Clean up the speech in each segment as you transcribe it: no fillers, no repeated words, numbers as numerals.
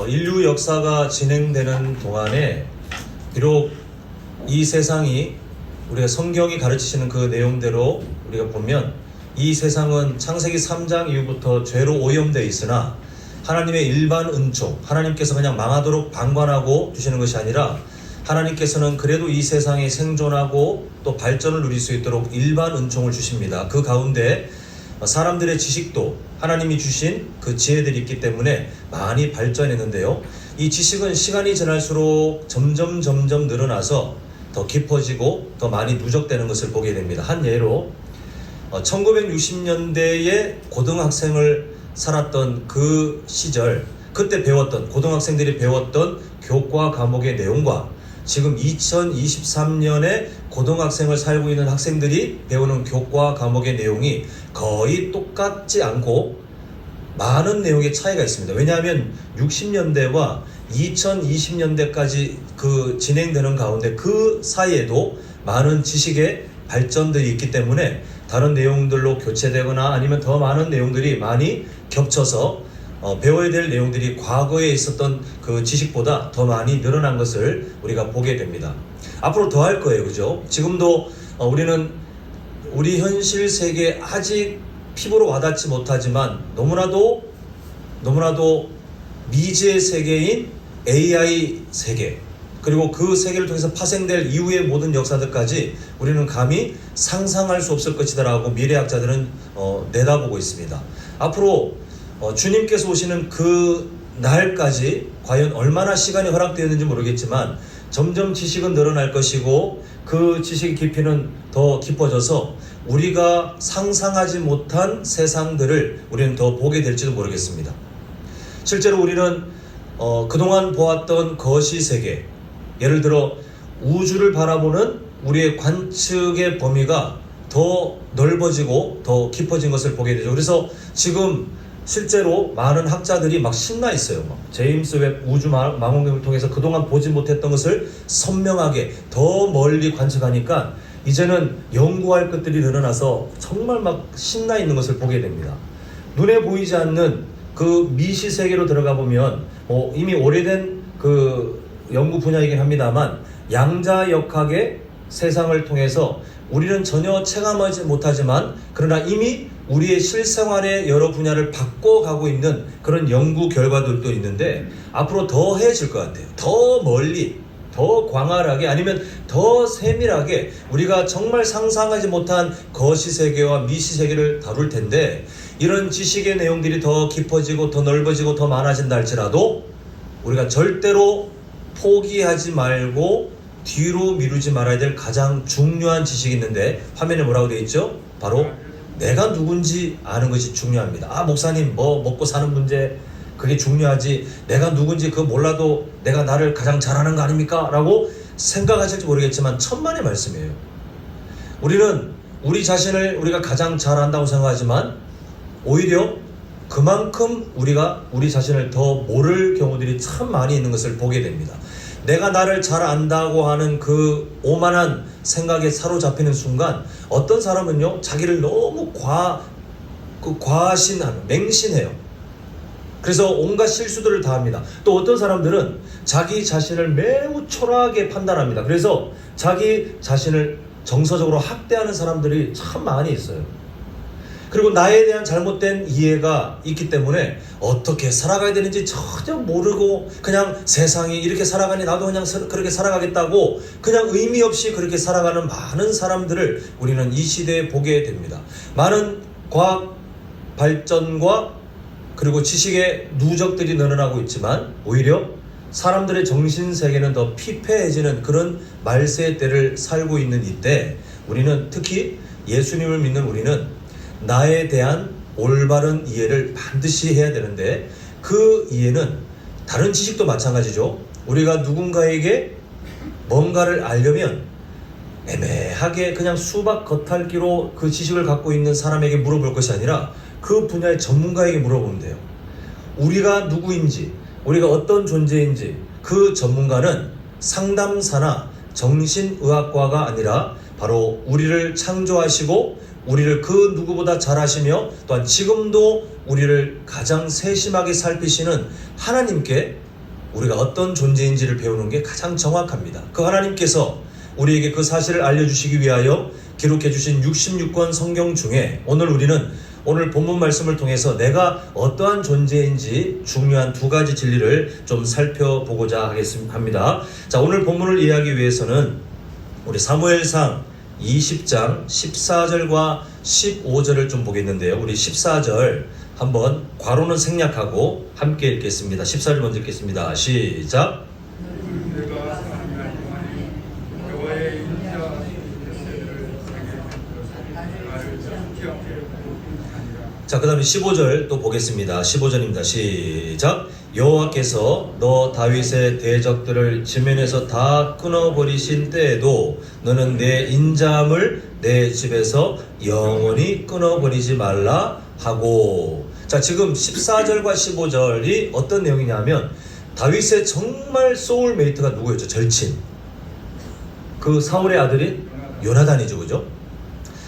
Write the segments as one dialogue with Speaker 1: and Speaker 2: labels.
Speaker 1: 인류 역사가 진행되는 동안에 비록 이 세상이 우리가 성경이 가르치시는 그 내용대로 우리가 보면 이 세상은 창세기 3장 이후부터 죄로 오염되어 있으나 하나님의 일반 은총, 하나님께서 그냥 망하도록 방관하고 두시는 것이 아니라 하나님께서는 그래도 이 세상에 생존하고 또 발전을 누릴 수 있도록 일반 은총을 주십니다. 그 가운데 사람들의 지식도 하나님이 주신 그 지혜들이 있기 때문에 많이 발전했는데요. 이 지식은 시간이 지날수록 점점 늘어나서 더 깊어지고 더 많이 누적되는 것을 보게 됩니다. 한 예로 1960년대에 고등학생을 살았던 그 시절, 그때 배웠던 고등학생들이 배웠던 교과 과목의 내용과 지금 2023년에 고등학생을 살고 있는 학생들이 배우는 교과 과목의 내용이 거의 똑같지 않고 많은 내용의 차이가 있습니다. 왜냐하면 60년대와 2020년대까지 그 진행되는 가운데 그 사이에도 많은 지식의 발전들이 있기 때문에 다른 내용들로 교체되거나 아니면 더 많은 내용들이 많이 겹쳐서 배워야 될 내용들이 과거에 있었던 그 지식보다 더 많이 늘어난 것을 우리가 보게 됩니다. 앞으로 더 할 거예요. 그죠? 지금도 우리는 우리 현실 세계에 아직 피부로 와닿지 못하지만 너무나도 미지의 세계인 AI 세계, 그리고 그 세계를 통해서 파생될 이후의 모든 역사들까지 우리는 감히 상상할 수 없을 것이다 라고 미래학자들은 내다보고 있습니다. 앞으로 주님께서 오시는 그 날까지 과연 얼마나 시간이 허락되었는지 모르겠지만 점점 지식은 늘어날 것이고 그 지식의 깊이는 더 깊어져서 우리가 상상하지 못한 세상들을 우리는 더 보게 될지도 모르겠습니다. 실제로 우리는 그동안 보았던 거시세계, 예를 들어 우주를 바라보는 우리의 관측의 범위가 더 넓어지고 더 깊어진 것을 보게 되죠. 그래서 지금 실제로 많은 학자들이 막 신나 있어요. 제임스 웹 우주 망원경을 통해서 그동안 보지 못했던 것을 선명하게 더 멀리 관측하니까 이제는 연구할 것들이 늘어나서 정말 막 신나 있는 것을 보게 됩니다. 눈에 보이지 않는 그 미시 세계로 들어가 보면 이미 오래된 그 연구 분야이긴 합니다만 양자역학의 세상을 통해서 우리는 전혀 체감하지 못하지만 그러나 이미 우리의 실생활의 여러 분야를 바꿔가고 있는 그런 연구 결과들도 있는데 앞으로 더 해질 것 같아요. 더 멀리, 더 광활하게, 아니면 더 세밀하게 우리가 정말 상상하지 못한 거시세계와 미시세계를 다룰 텐데, 이런 지식의 내용들이 더 깊어지고 더 넓어지고 더 많아진다 할지라도 우리가 절대로 포기하지 말고 뒤로 미루지 말아야 될 가장 중요한 지식이 있는데, 화면에 뭐라고 되어 있죠? 바로 내가 누군지 아는 것이 중요합니다. 목사님 뭐 먹고 사는 문제 그게 중요하지, 내가 누군지 그거 몰라도 내가 나를 가장 잘 아는 거 아닙니까? 라고 생각하실지 모르겠지만 천만의 말씀이에요. 우리는 우리 자신을 우리가 가장 잘 안다고 생각하지만 오히려 그만큼 우리가 우리 자신을 더 모를 경우들이 참 많이 있는 것을 보게 됩니다. 내가 나를 잘 안다고 하는 그 오만한 생각에 사로잡히는 순간 어떤 사람은요 자기를 너무 맹신해요. 그래서 온갖 실수들을 다 합니다. 또 어떤 사람들은 자기 자신을 매우 초라하게 판단합니다. 그래서 자기 자신을 정서적으로 학대하는 사람들이 참 많이 있어요. 그리고 나에 대한 잘못된 이해가 있기 때문에 어떻게 살아가야 되는지 전혀 모르고 그냥 세상이 이렇게 살아가니 나도 그냥 그렇게 살아가겠다고 그냥 의미 없이 그렇게 살아가는 많은 사람들을 우리는 이 시대에 보게 됩니다. 많은 과학 발전과 그리고 지식의 누적들이 늘어나고 있지만 오히려 사람들의 정신세계는 더 피폐해지는 그런 말세의 때를 살고 있는 이때 우리는 특히 예수님을 믿는 우리는 나에 대한 올바른 이해를 반드시 해야 되는데, 그 이해는 다른 지식도 마찬가지죠. 우리가 누군가에게 뭔가를 알려면 애매하게 그냥 수박 겉핥기로 그 지식을 갖고 있는 사람에게 물어볼 것이 아니라 그 분야의 전문가에게 물어보면 돼요. 우리가 누구인지, 우리가 어떤 존재인지 그 전문가는 상담사나 정신의학과가 아니라 바로 우리를 창조하시고 우리를 그 누구보다 잘 아시며 또한 지금도 우리를 가장 세심하게 살피시는 하나님께 우리가 어떤 존재인지를 배우는 게 가장 정확합니다. 그 하나님께서 우리에게 그 사실을 알려주시기 위하여 기록해 주신 66권 성경 중에 오늘 본문 말씀을 통해서 내가 어떠한 존재인지 중요한 두 가지 진리를 좀 살펴보고자 합니다. 자, 오늘 본문을 이해하기 위해서는 우리 사무엘상 20장 14절과 15절을 좀 보겠는데요. 우리 14절 한번 괄호는 생략하고 함께 읽겠습니다. 14절 먼저 읽겠습니다. 시작. 자, 그 다음에 15절 또 보겠습니다. 15절입니다. 시작. 여호와께서 너 다윗의 대적들을 지면에서 다 끊어버리신 때에도 너는 내 인자함을 내 집에서 영원히 끊어버리지 말라 하고. 자, 지금 14절과 15절이 어떤 내용이냐면 다윗의 정말 소울메이트가 누구였죠? 절친. 그 사울의 아들인 요나단이죠. 그죠?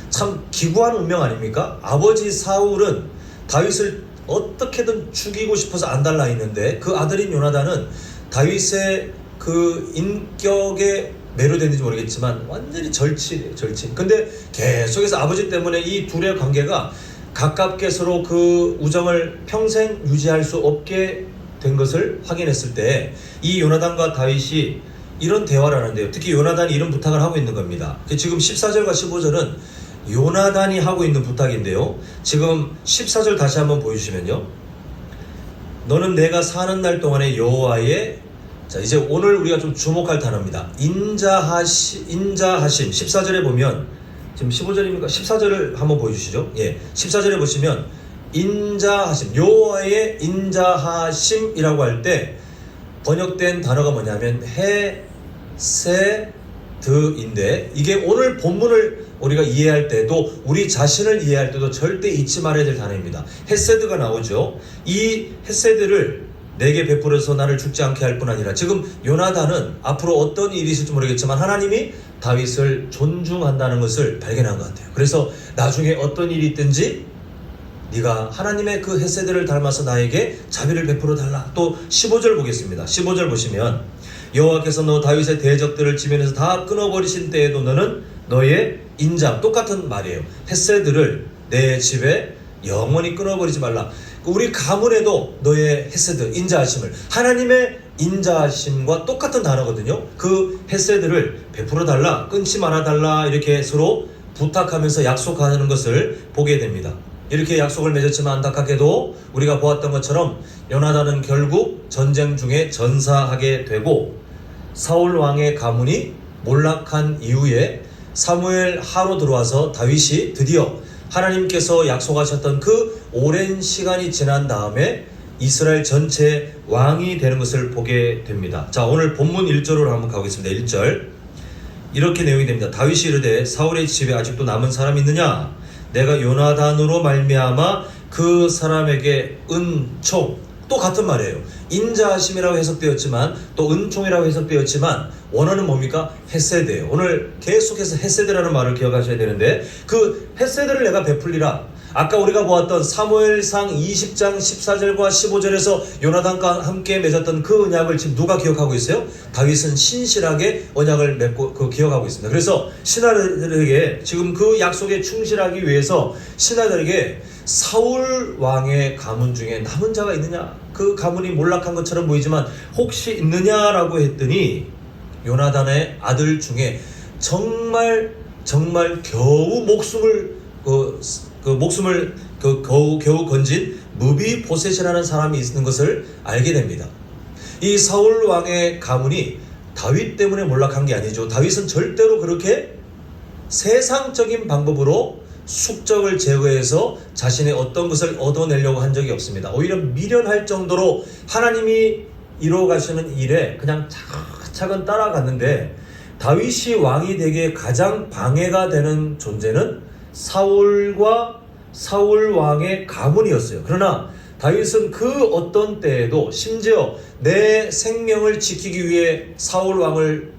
Speaker 1: 참 기구한 운명 아닙니까? 아버지 사울은 다윗을 어떻게든 죽이고 싶어서 안달나 있는데 그 아들인 요나단은 다윗의 그 인격에 매료됐는지 모르겠지만 완전히 절친이에요. 절친. 근데 계속해서 아버지 때문에 이 둘의 관계가 가깝게 서로 그 우정을 평생 유지할 수 없게 된 것을 확인했을 때 이 요나단과 다윗이 이런 대화를 하는데요. 특히 요나단이 이런 부탁을 하고 있는 겁니다. 지금 14절과 15절은 요나단이 하고 있는 부탁인데요. 지금 14절 다시 한번 보여주시면요. 너는 내가 사는 날 동안에 여호와의, 자, 이제 오늘 우리가 좀 주목할 단어입니다. 인자하심. 14절에 보면, 지금 15절입니까? 14절을 한번 보여주시죠. 예. 14절에 보시면 인자하심, 여호와의 인자하심이라고 할 때 번역된 단어가 뭐냐면 헤세드인데, 이게 오늘 본문을 우리가 이해할 때도, 우리 자신을 이해할 때도 절대 잊지 말아야 될 단어입니다. 헤세드가 나오죠. 이 헤세드를 내게 베풀어서 나를 죽지 않게 할 뿐 아니라, 지금 요나단은 앞으로 어떤 일이 있을지 모르겠지만 하나님이 다윗을 존중한다는 것을 발견한 것 같아요. 그래서 나중에 어떤 일이 있든지 네가 하나님의 그 헤세드를 닮아서 나에게 자비를 베풀어 달라. 또 15절 보겠습니다. 15절 보시면 여호와께서 너 다윗의 대적들을 지면에서 다 끊어버리신 때에도 너는 너의 인자함, 똑같은 말이에요. 헤세드를 내 집에 영원히 끊어버리지 말라. 우리 가문에도 너의 헤세드, 인자하심을, 하나님의 인자하심과 똑같은 단어거든요. 그 헤세드를 베풀어 달라, 끊지 말아 달라, 이렇게 서로 부탁하면서 약속하는 것을 보게 됩니다. 이렇게 약속을 맺었지만 안타깝게도 우리가 보았던 것처럼 요나단은 결국 전쟁 중에 전사하게 되고, 사울 왕의 가문이 몰락한 이후에 사무엘 하로 들어와서 다윗이 드디어 하나님께서 약속하셨던 그 오랜 시간이 지난 다음에 이스라엘 전체 왕이 되는 것을 보게 됩니다. 자, 오늘 본문 1절로 한번 가보겠습니다. 1절 이렇게 내용이 됩니다. 다윗이 이르되 사울의 집에 아직도 남은 사람이 있느냐? 내가 요나단으로 말미암아 그 사람에게 은총, 또 같은 말이에요. 인자하심이라고 해석되었지만 또 은총이라고 해석되었지만 원어는 뭡니까? 헤세드예요. 오늘 계속해서 헤세드라는 말을 기억하셔야 되는데, 그 헤세드를 내가 베풀리라. 아까 우리가 보았던 사무엘상 20장 14절과 15절에서 요나단과 함께 맺었던 그 언약을 지금 누가 기억하고 있어요? 다윗은 신실하게 언약을 맺고 기억하고 있습니다. 그래서 신하들에게 지금 그 약속에 충실하기 위해서 신하들에게 사울 왕의 가문 중에 남은 자가 있느냐? 그 가문이 몰락한 것처럼 보이지만 혹시 있느냐라고 했더니 요나단의 아들 중에 정말 겨우 목숨을 겨우 건진 무비보셋이라는 사람이 있는 것을 알게 됩니다. 이 사울 왕의 가문이 다윗 때문에 몰락한 게 아니죠. 다윗은 절대로 그렇게 세상적인 방법으로 숙적을 제거해서 자신의 어떤 것을 얻어내려고 한 적이 없습니다. 오히려 미련할 정도로 하나님이 이루어 가시는 일에 그냥 차근차근 따라갔는데, 다윗이 왕이 되기에 가장 방해가 되는 존재는 사울과 사울 왕의 가문이었어요. 그러나 다윗은 그 어떤 때에도 심지어 내 생명을 지키기 위해 사울 왕을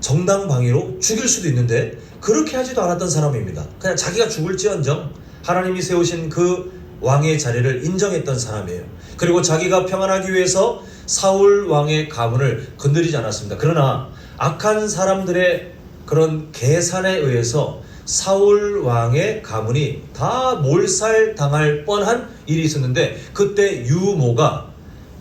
Speaker 1: 정당방위로 죽일 수도 있는데 그렇게 하지도 않았던 사람입니다. 그냥 자기가 죽을지언정 하나님이 세우신 그 왕의 자리를 인정했던 사람이에요. 그리고 자기가 평안하기 위해서 사울 왕의 가문을 건드리지 않았습니다. 그러나 악한 사람들의 그런 계산에 의해서 사울 왕의 가문이 다 몰살당할 뻔한 일이 있었는데, 그때 유모가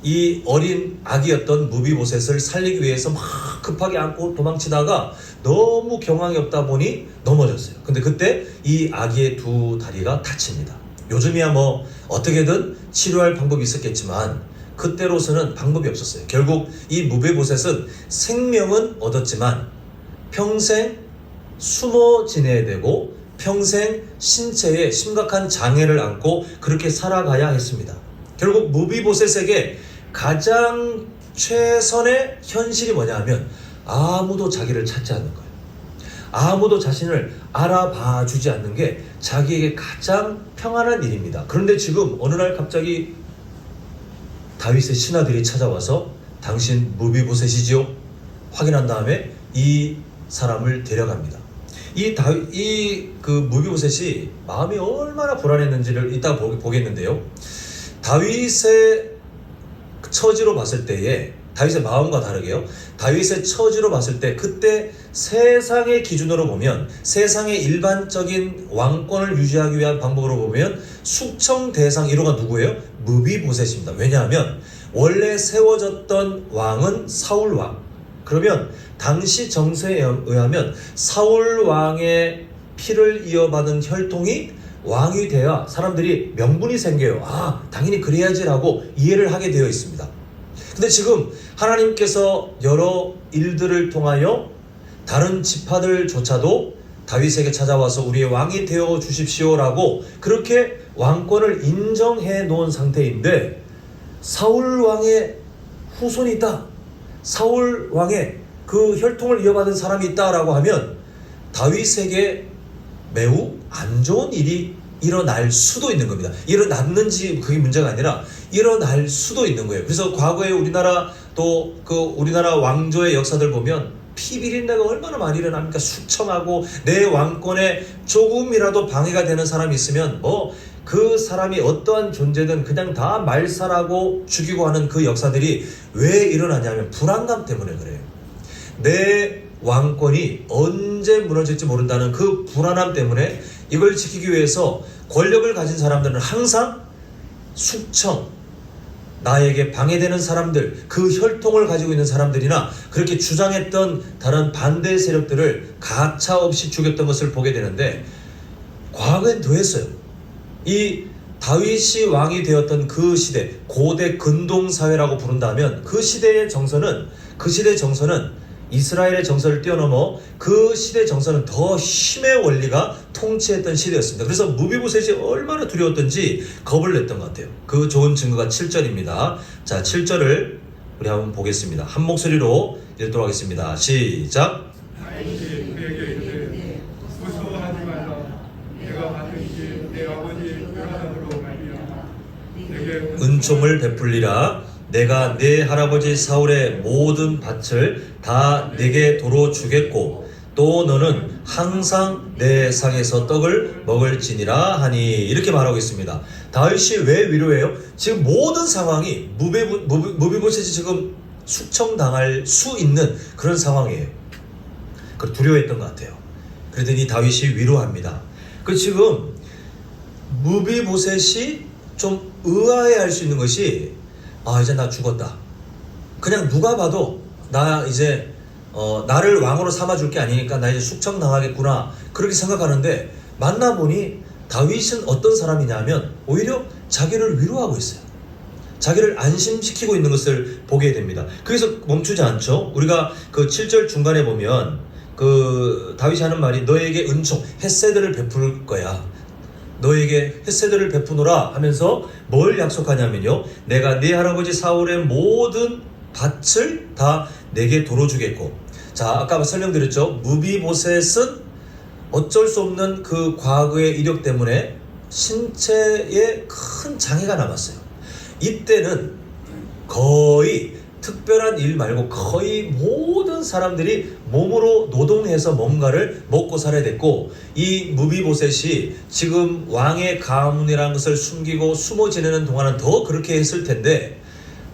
Speaker 1: 이 어린 아기였던 무비보셋을 살리기 위해서 막 급하게 안고 도망치다가 너무 경황이 없다 보니 넘어졌어요. 근데 그때 이 아기의 두 다리가 다칩니다. 요즘이야 뭐 어떻게든 치료할 방법이 있었겠지만 그때로서는 방법이 없었어요. 결국 이 무비보셋은 생명은 얻었지만 평생 숨어 지내야 되고 평생 신체에 심각한 장애를 안고 그렇게 살아가야 했습니다. 결국 무비보셋에게 가장 최선의 현실이 뭐냐 하면 아무도 자기를 찾지 않는 거예요. 아무도 자신을 알아봐 주지 않는 게 자기에게 가장 평안한 일입니다. 그런데 지금 어느 날 갑자기 다윗의 신하들이 찾아와서 당신 무비보셋이지요? 확인한 다음에 이 사람을 데려갑니다. 그 무비보셋이 마음이 얼마나 불안했는지를 이따 보겠는데요. 다윗의 처지로 봤을 때에, 다윗의 마음과 다르게요, 다윗의 처지로 봤을 때 그때 세상의 기준으로 보면, 세상의 일반적인 왕권을 유지하기 위한 방법으로 보면 숙청 대상 1호가 누구예요? 무비보셋입니다. 왜냐하면 원래 세워졌던 왕은 사울 왕. 그러면 당시 정세에 의하면 사울 왕의 피를 이어받은 혈통이 왕이 돼야 사람들이 명분이 생겨요. 아, 당연히 그래야지라고 이해를 하게 되어 있습니다. 근데 지금 하나님께서 여러 일들을 통하여 다른 지파들조차도 다윗에게 찾아와서 우리의 왕이 되어 주십시오라고 그렇게 왕권을 인정해 놓은 상태인데, 사울 왕의 후손이 있다, 사울 왕의 그 혈통을 이어받은 사람이 있다라고 하면 다윗에게 매우 안 좋은 일이 일어날 수도 있는 겁니다. 일어났는지 그게 문제가 아니라 일어날 수도 있는 거예요. 그래서 과거에 우리나라 또 우리나라 왕조의 역사들 보면 피비린내가 얼마나 많이 일어납니까? 숙청하고 내 왕권에 조금이라도 방해가 되는 사람이 있으면 그 사람이 어떠한 존재든 그냥 다 말살하고 죽이고 하는 그 역사들이 왜 일어나냐면 불안감 때문에 그래요. 내 왕권이 언제 무너질지 모른다는 그 불안함 때문에 이걸 지키기 위해서 권력을 가진 사람들은 항상 숙청, 나에게 방해되는 사람들, 그 혈통을 가지고 있는 사람들이나 그렇게 주장했던 다른 반대 세력들을 가차없이 죽였던 것을 보게 되는데, 과거엔 더했어요. 이 다윗이 왕이 되었던 그 시대, 고대 근동사회라고 부른다면 그 시대의 정서는 이스라엘의 정서를 뛰어넘어 그 시대 정서는 더 힘의 원리가 통치했던 시대였습니다. 그래서 무비보셋이 얼마나 두려웠던지 겁을 냈던 것 같아요. 그 좋은 증거가 7절입니다. 자, 7절을 우리 한번 보겠습니다. 한 목소리로 읽도록 하겠습니다. 시작.
Speaker 2: 다윗이 그에게 이르되 무서워하지 말라. 내가 받으시 내 아버지 요나단으로 말미암아 내게
Speaker 1: 은총을 베풀리라. 내가 내 할아버지 사울의 모든 밭을 다 내게 도로 주겠고 또 너는 항상 내 상에서 떡을 먹을지니라 하니, 이렇게 말하고 있습니다. 다윗이 왜 위로해요? 지금 모든 상황이 무비보셋이 지금 숙청당할 수 있는 그런 상황이에요. 그 두려워했던 것 같아요. 그러더니 다윗이 위로합니다. 그 지금 무비보셋이 좀 의아해할 수 있는 것이, 이제 나 죽었다. 그냥 누가 봐도 나 이제 나를 왕으로 삼아줄 게 아니니까 나 이제 숙청당하겠구나, 그렇게 생각하는데 만나보니 다윗은 어떤 사람이냐면 오히려 자기를 위로하고 있어요. 자기를 안심시키고 있는 것을 보게 됩니다. 그래서 멈추지 않죠. 우리가 그 7절 중간에 보면 그 다윗이 하는 말이 너에게 은총, 헤세드를 베풀 거야. 너에게 헤세드를 베푸노라 하면서 뭘 약속하냐면요, 내가 네 할아버지 사울의 모든 밭을 다 내게 도로 주겠고. 자, 아까 설명드렸죠. 무비보셋은 어쩔 수 없는 그 과거의 이력 때문에 신체에 큰 장애가 남았어요. 이때는 거의 특별한 일 말고 거의 모든 사람들이 몸으로 노동해서 뭔가를 먹고 살아야 됐고, 이 무비보셋이 지금 왕의 가문이라는 것을 숨기고 숨어 지내는 동안은 더 그렇게 했을 텐데,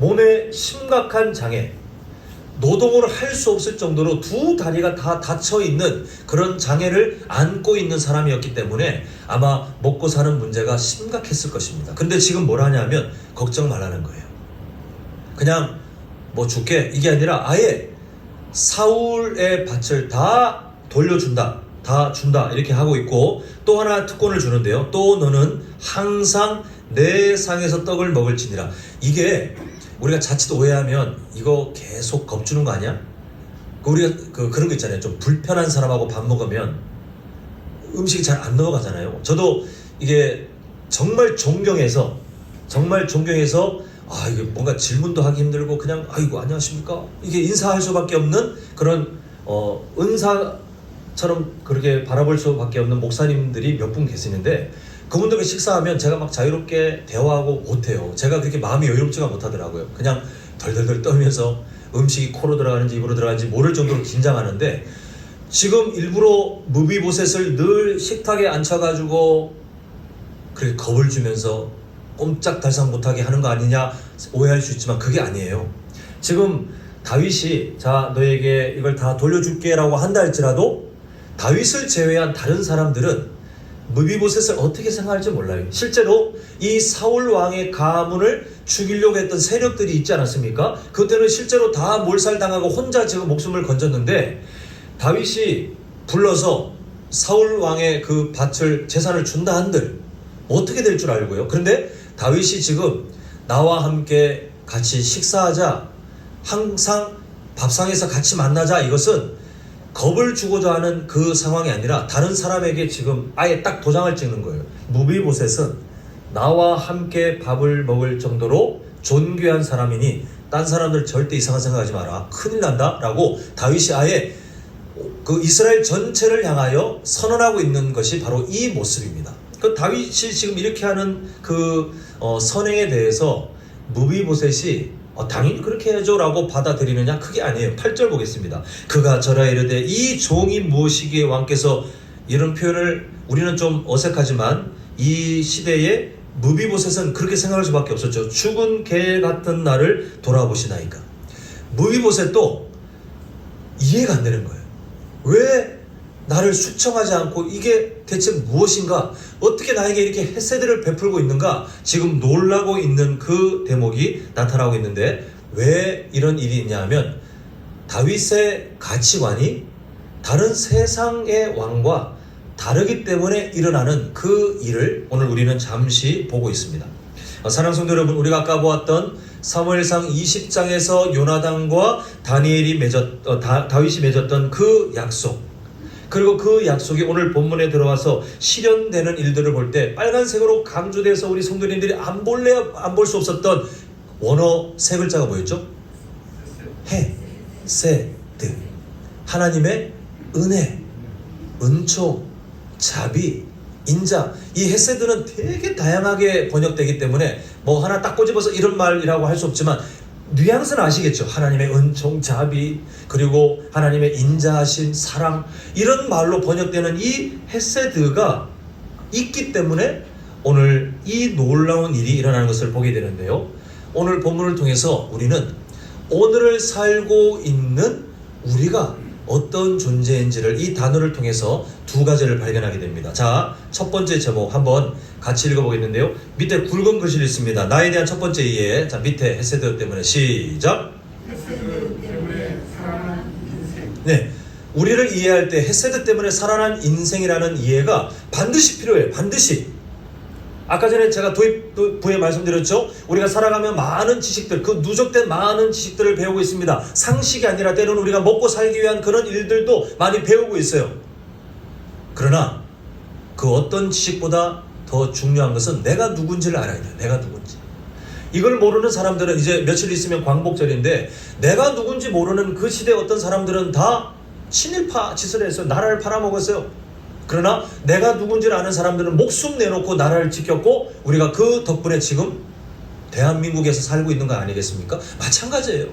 Speaker 1: 몸에 심각한 장애, 노동을 할 수 없을 정도로 두 다리가 다 닫혀 있는 그런 장애를 안고 있는 사람이었기 때문에 아마 먹고 사는 문제가 심각했을 것입니다. 근데 지금 뭘 하냐면 걱정 말라는 거예요. 그냥 뭐 줄게 이게 아니라 아예 사울의 밭을 다 돌려준다, 다 준다 이렇게 하고 있고, 또 하나 특권을 주는데요. 또 너는 항상 내 상에서 떡을 먹을지니라. 이게 우리가 자칫 오해하면 이거 계속 겁주는 거 아니야? 우리가 그런 거 있잖아요. 좀 불편한 사람하고 밥 먹으면 음식이 잘 안 넘어가잖아요. 저도 이게 정말 존경해서 이게 뭔가 질문도 하기 힘들고 그냥 아이고 안녕하십니까 이게 인사할 수밖에 없는 그런 은사처럼 그렇게 바라볼 수밖에 없는 목사님들이 몇 분 계시는데, 그분들과 식사하면 제가 막 자유롭게 대화하고 못해요. 제가 그렇게 마음이 여유롭지가 못하더라고요. 그냥 덜덜덜 떨면서 음식이 코로 들어가는지 입으로 들어가는지 모를 정도로 긴장하는데, 지금 일부러 무비보셋을 늘 식탁에 앉혀가지고 그렇게 겁을 주면서 꼼짝달싹 못하게 하는 거 아니냐 오해할 수 있지만 그게 아니에요. 지금 다윗이 자 너에게 이걸 다 돌려줄게 라고 한다 할지라도 다윗을 제외한 다른 사람들은 무비보셋을 어떻게 생각할지 몰라요. 실제로 이 사울 왕의 가문을 죽이려고 했던 세력들이 있지 않았습니까? 그때는 실제로 다 몰살당하고 혼자 지금 목숨을 건졌는데, 다윗이 불러서 사울 왕의 그 밭을 재산을 준다 한들 어떻게 될 줄 알고요. 그런데 다윗이 지금 나와 함께 같이 식사하자, 항상 밥상에서 같이 만나자, 이것은 겁을 주고자 하는 그 상황이 아니라 다른 사람에게 지금 아예 딱 도장을 찍는 거예요. 무비보셋은 나와 함께 밥을 먹을 정도로 존귀한 사람이니 딴 사람들 절대 이상한 생각하지 마라, 큰일 난다 라고 다윗이 아예 그 이스라엘 전체를 향하여 선언하고 있는 것이 바로 이 모습입니다. 그 다윗이 지금 이렇게 하는 그 선행에 대해서 무비보셋이 당연히 그렇게 해줘 라고 받아들이느냐? 그게 아니에요. 8절 보겠습니다. 그가 저라 이르되 이 종이 무엇이기에 왕께서, 이런 표현을 우리는 좀 어색하지만 이 시대에 무비보셋은 그렇게 생각할 수밖에 없었죠. 죽은 개 같은 나를 돌아보시나이까. 무비보셋도 이해가 안 되는 거예요. 왜 나를 수청하지 않고 이게 대체 무엇인가, 어떻게 나에게 이렇게 헤세드를 베풀고 있는가, 지금 놀라고 있는 그 대목이 나타나고 있는데, 왜 이런 일이 있냐 하면 다윗의 가치관이 다른 세상의 왕과 다르기 때문에 일어나는 그 일을 오늘 우리는 잠시 보고 있습니다. 사랑하는 성도 여러분, 우리가 아까 보았던 사무엘상 20장에서 요나단과 다니엘이 다윗이 맺었던 그 약속, 그리고 그 약속이 오늘 본문에 들어와서 실현되는 일들을 볼 때 빨간색으로 강조돼서 우리 성도님들이 안 볼 수 없었던 원어 세 글자가 뭐였죠? 헤세드. 하나님의 은혜, 은총, 자비, 인자. 이 헤세드는 되게 다양하게 번역되기 때문에 뭐 하나 딱 꼬집어서 이런 말이라고 할 수 없지만 뉘앙스는 아시겠죠? 하나님의 은총, 자비, 그리고 하나님의 인자하심, 사랑, 이런 말로 번역되는 이 헤세드가 있기 때문에 오늘 이 놀라운 일이 일어나는 것을 보게 되는데요. 오늘 본문을 통해서 우리는 오늘을 살고 있는 우리가 어떤 존재인지를 이 단어를 통해서 두 가지를 발견하게 됩니다. 자, 첫 번째 제목 한번 같이 읽어보겠는데요. 밑에 굵은 글씨를 있습니다. 나에 대한 첫 번째 이해. 자, 밑에 헤세드 때문에 시작.
Speaker 2: 헤세드 때문에 살아난 인생.
Speaker 1: 네, 우리를 이해할 때 헤세드 때문에 살아난 인생이라는 이해가 반드시 필요해요. 반드시. 아까 전에 제가 도입부에 말씀드렸죠. 우리가 살아가면 많은 지식들, 그 누적된 많은 지식들을 배우고 있습니다. 상식이 아니라 때로는 우리가 먹고 살기 위한 그런 일들도 많이 배우고 있어요. 그러나 그 어떤 지식보다 더 중요한 것은 내가 누군지를 알아야 돼요. 내가 누군지. 이걸 모르는 사람들은 이제 며칠 있으면 광복절인데, 내가 누군지 모르는 그 시대 어떤 사람들은 다 친일파 짓을 했어요. 나라를 팔아먹었어요. 그러나 내가 누군지를 아는 사람들은 목숨 내놓고 나라를 지켰고, 우리가 그 덕분에 지금 대한민국에서 살고 있는 거 아니겠습니까? 마찬가지예요.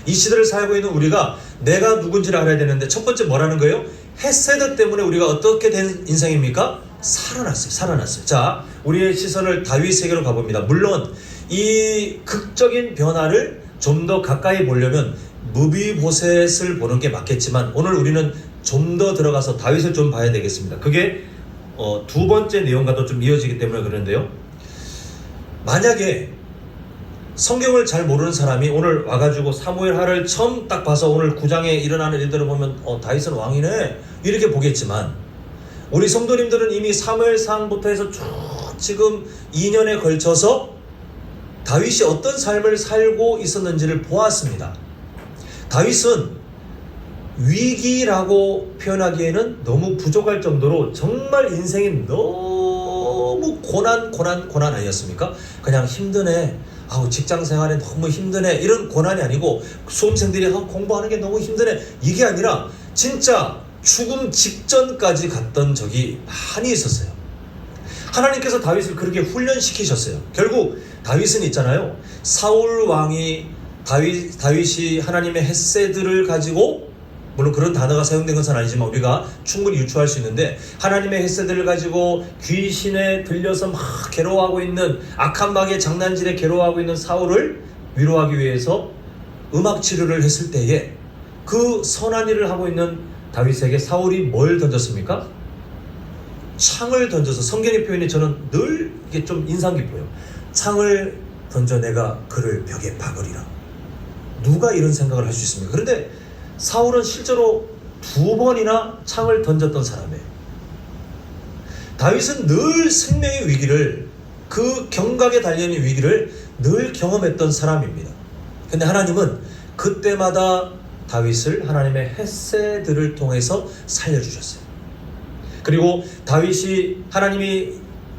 Speaker 1: 이 시대를 살고 있는 우리가 내가 누군지를 알아야 되는데, 첫 번째 뭐라는 거예요? 헤세드 때문에 우리가 어떻게 된 인생입니까? 살아났어요. 자, 우리의 시선을 다윗에게로 가봅니다. 물론 이 극적인 변화를 좀 더 가까이 보려면 무비보셋을 보는 게 맞겠지만 오늘 우리는 좀 더 들어가서 다윗을 좀 봐야 되겠습니다. 그게 두 번째 내용과도 좀 이어지기 때문에 그런데요. 만약에 성경을 잘 모르는 사람이 오늘 와가지고 사무엘 하를 처음 딱 봐서 오늘 9장에 일어나는 일들을 보면 다윗은 왕이네 이렇게 보겠지만 우리 성도님들은 이미 사무엘상부터 해서 쭉 지금 2년에 걸쳐서 다윗이 어떤 삶을 살고 있었는지를 보았습니다. 다윗은 위기라고 표현하기에는 너무 부족할 정도로 정말 인생이 너무 고난 아니었습니까? 그냥 힘드네. 직장 생활에 너무 힘드네. 이런 고난이 아니고 수험생들이 공부하는 게 너무 힘드네. 이게 아니라 진짜 죽음 직전까지 갔던 적이 많이 있었어요. 하나님께서 다윗을 그렇게 훈련시키셨어요. 결국 다윗은 있잖아요. 사울 왕이 다윗이 하나님의 헤세드를 가지고 물론 그런 단어가 사용된 것은 아니지만 우리가 충분히 유추할 수 있는데 하나님의 헤세드를 가지고 귀신에 들려서 막 괴로워하고 있는 악한 마귀의 장난질에 괴로워하고 있는 사울을 위로하기 위해서 음악 치료를 했을 때에 그 선한 일을 하고 있는 다윗에게 사울이 뭘 던졌습니까? 창을 던져서 성경의 표현이 저는 늘 이게 좀 인상 깊어요. 창을 던져 내가 그를 벽에 박으리라. 누가 이런 생각을 할 수 있습니까? 그런데 사울은 실제로 2번이나 창을 던졌던 사람이에요. 다윗은 늘 생명의 위기를 그 경각에 달려있는 위기를 늘 경험했던 사람입니다. 근데 하나님은 그때마다 다윗을 하나님의 헤세드를 통해서 살려주셨어요. 그리고 다윗이 하나님이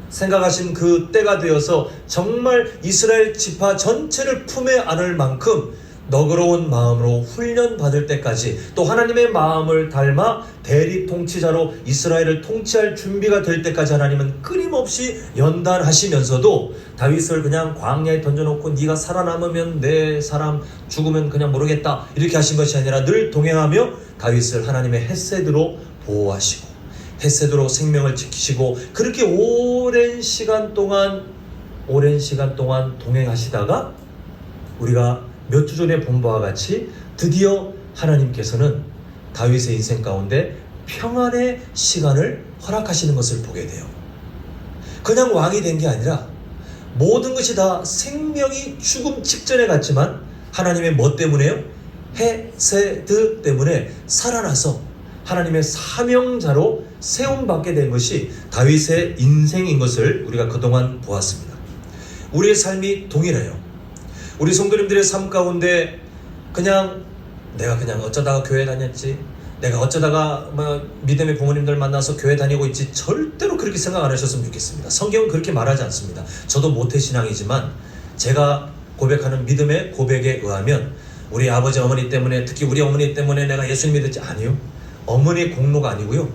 Speaker 1: 생각하신 그 때가 되어서 정말 이스라엘 지파 전체를 품에 안을 만큼 너그러운 마음으로 훈련받을 때까지 또 하나님의 마음을 닮아 대리 통치자로 이스라엘을 통치할 준비가 될 때까지 하나님은 끊임없이 연단하시면서도 다윗을 그냥 광야에 던져놓고 네가 살아남으면 내 사람 죽으면 그냥 모르겠다 이렇게 하신 것이 아니라 늘 동행하며 다윗을 하나님의 헤세드로 보호하시고 헤세드로 생명을 지키시고 그렇게 오랜 시간 동안 동행하시다가 우리가 몇 주 전에 본 바와 같이 드디어 하나님께서는 다윗의 인생 가운데 평안의 시간을 허락하시는 것을 보게 돼요. 그냥 왕이 된 게 아니라 모든 것이 다 생명이 죽음 직전에 갔지만 하나님의 뭐 때문에요? 헤세드 때문에 살아나서 하나님의 사명자로 세움받게 된 것이 다윗의 인생인 것을 우리가 그동안 보았습니다. 우리의 삶이 동일해요. 우리 성도님들의 삶 가운데 내가 그냥 어쩌다가 교회 다녔지, 내가 어쩌다가 믿음의 부모님들 만나서 교회 다니고 있지, 절대로 그렇게 생각 안 하셨으면 좋겠습니다. 성경은 그렇게 말하지 않습니다. 저도 모태신앙이지만 제가 고백하는 믿음의 고백에 의하면 우리 아버지 어머니 때문에, 특히 우리 어머니 때문에 내가 예수님 믿었지, 아니요. 어머니의 공로가 아니고요.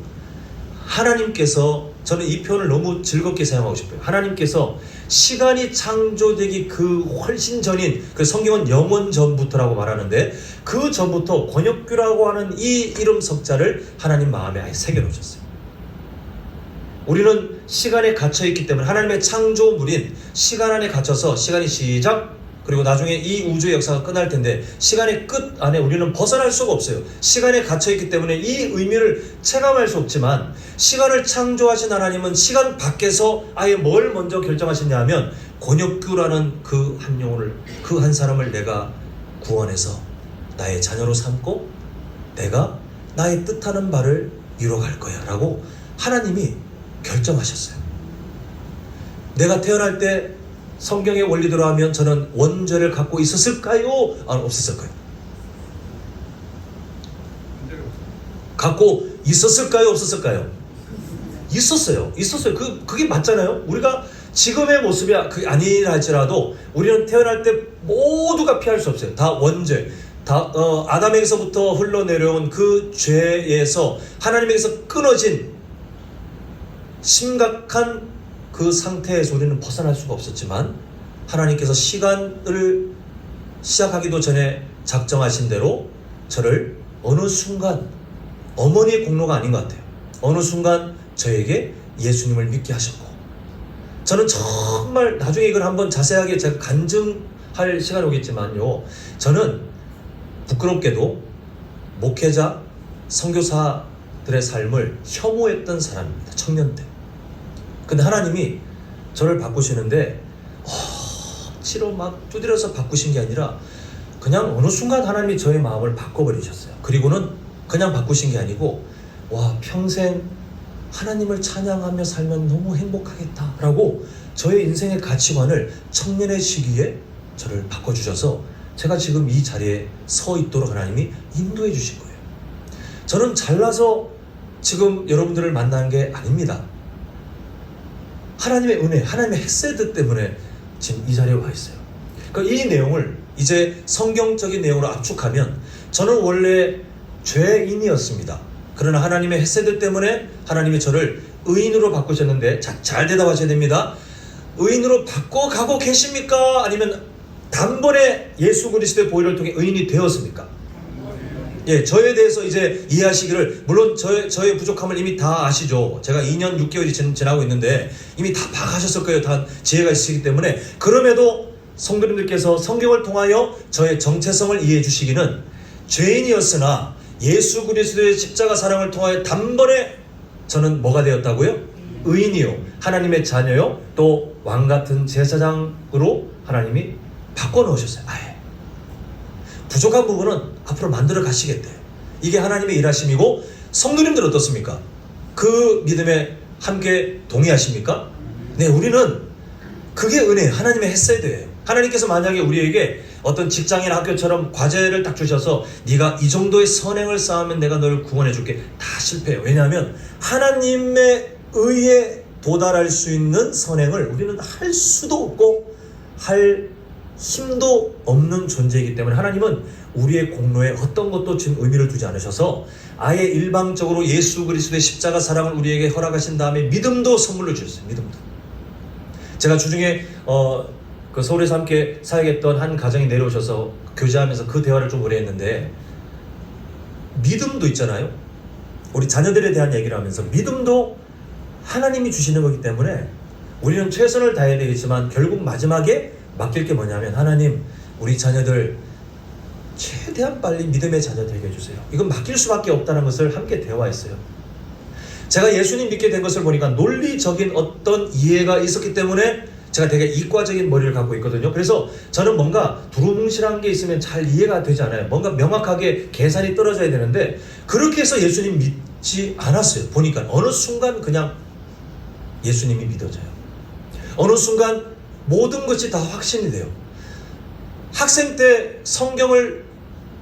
Speaker 1: 하나님께서, 저는 이 표현을 너무 즐겁게 사용하고 싶어요. 하나님께서 시간이 창조되기 그 훨씬 전인, 그 성경은 영원 전부터라고 말하는데 그 전부터 권역규라고 하는 이 이름 석자를 하나님 마음에 아예 새겨놓으셨어요. 우리는 시간에 갇혀있기 때문에 하나님의 창조물인 시간 안에 갇혀서 시간이 시작, 그리고 나중에 이 우주의 역사가 끝날 텐데 시간의 끝 안에 우리는 벗어날 수가 없어요. 시간에 갇혀있기 때문에 이 의미를 체감할 수 없지만 시간을 창조하신 하나님은 시간 밖에서 아예 뭘 먼저 결정하셨냐 하면 권역규라는 그 한 영혼을, 그 한 사람을 내가 구원해서 나의 자녀로 삼고 내가 나의 뜻하는 바를 이뤄갈 거야 라고 하나님이 결정하셨어요. 내가 태어날 때 성경의 원리대로 하면 저는 원죄를 갖고 있었을까요? 아니, 없었을까요? 갖고 있었을까요? 없었을까요? 있었어요. 그게 맞잖아요. 우리가 지금의 모습이 아니라 할지라도 우리는 태어날 때 모두가 피할 수 없어요. 다 원죄. 아담에게서부터 흘러내려온 그 죄에서 하나님에게서 끊어진 심각한 그 상태에서 우리는 벗어날 수가 없었지만 하나님께서 시간을 시작하기도 전에 작정하신 대로 저를 어느 순간, 어머니의 공로가 아닌 것 같아요, 어느 순간 저에게 예수님을 믿게 하셨고 저는 정말 나중에 이걸 한번 자세하게 제가 간증할 시간이 오겠지만요, 저는 부끄럽게도 목회자, 선교사들의 삶을 혐오했던 사람입니다. 청년 때. 근데 하나님이 저를 바꾸시는데 억지로 막 두드려서 바꾸신 게 아니라 그냥 어느 순간 하나님이 저의 마음을 바꿔버리셨어요. 그리고는 그냥 바꾸신 게 아니고 와, 평생 하나님을 찬양하며 살면 너무 행복하겠다라고 저의 인생의 가치관을 청년의 시기에 저를 바꿔주셔서 제가 지금 이 자리에 서 있도록 하나님이 인도해 주신 거예요. 저는 잘나서 지금 여러분들을 만난 게 아닙니다. 하나님의 은혜, 하나님의 헤세드 때문에 지금 이 자리에 와 있어요. 그러니까 이 내용을 이제 성경적인 내용으로 압축하면 저는 원래 죄인이었습니다. 그러나 하나님의 헤세드 때문에 하나님이 저를 의인으로 바꾸셨는데, 잘 대답하셔야 됩니다. 의인으로 바꿔가고 계십니까? 아니면 단번에 예수 그리스도의 보혈을 통해 의인이 되었습니까? 예, 저에 대해서 이제 이해하시기를, 물론 저의 부족함을 이미 다 아시죠. 제가 2년 6개월이 지나고 있는데 이미 다 파악하셨을 거예요. 다 지혜가 있으시기 때문에. 그럼에도 성도님들께서 성경을 통하여 저의 정체성을 이해해 주시기는, 죄인이었으나 예수 그리스도의 십자가 사랑을 통하여 단번에 저는 뭐가 되었다고요? 의인이요, 하나님의 자녀요, 또 왕같은 제사장으로 하나님이 바꿔놓으셨어요. 아예 부족한 부분은 앞으로 만들어 가시겠대요. 이게 하나님의 일하심이고, 성도님들 어떻습니까? 그 믿음에 함께 동의하십니까? 네, 우리는 그게 은혜, 하나님의 헤세드예요. 하나님께서 만약에 우리에게 어떤 직장이나 학교처럼 과제를 딱 주셔서 네가 이 정도의 선행을 쌓으면 내가 너를 구원해 줄게, 다 실패해요. 왜냐하면 하나님의 의에 도달할 수 있는 선행을 우리는 할 수도 없고 할 힘도 없는 존재이기 때문에 하나님은 우리의 공로에 어떤 것도 지금 의미를 두지 않으셔서 아예 일방적으로 예수 그리스도의 십자가 사랑을 우리에게 허락하신 다음에 믿음도 선물로 주셨어요. 믿음도. 제가 주중에 그 서울에서 함께 사역했던 한 가정이 내려오셔서 교제하면서 그 대화를 좀 오래 했는데, 믿음도 있잖아요. 우리 자녀들에 대한 얘기를 하면서 믿음도 하나님이 주시는 거기 때문에 우리는 최선을 다해야 되겠지만 결국 마지막에 맡길 게 뭐냐면, 하나님 우리 자녀들 최대한 빨리 믿음의 자녀 되게 해주세요. 이건 맡길 수밖에 없다는 것을 함께 대화했어요. 제가 예수님 믿게 된 것을 보니까 논리적인 어떤 이해가 있었기 때문에 제가 되게 이과적인 머리를 갖고 있거든요. 그래서 저는 뭔가 두루뭉실한 게 있으면 잘 이해가 되지 않아요. 뭔가 명확하게 계산이 떨어져야 되는데 그렇게 해서 예수님 믿지 않았어요. 보니까 어느 순간 그냥 예수님이 믿어져요. 어느 순간 모든 것이 다 확신이 돼요. 학생 때 성경을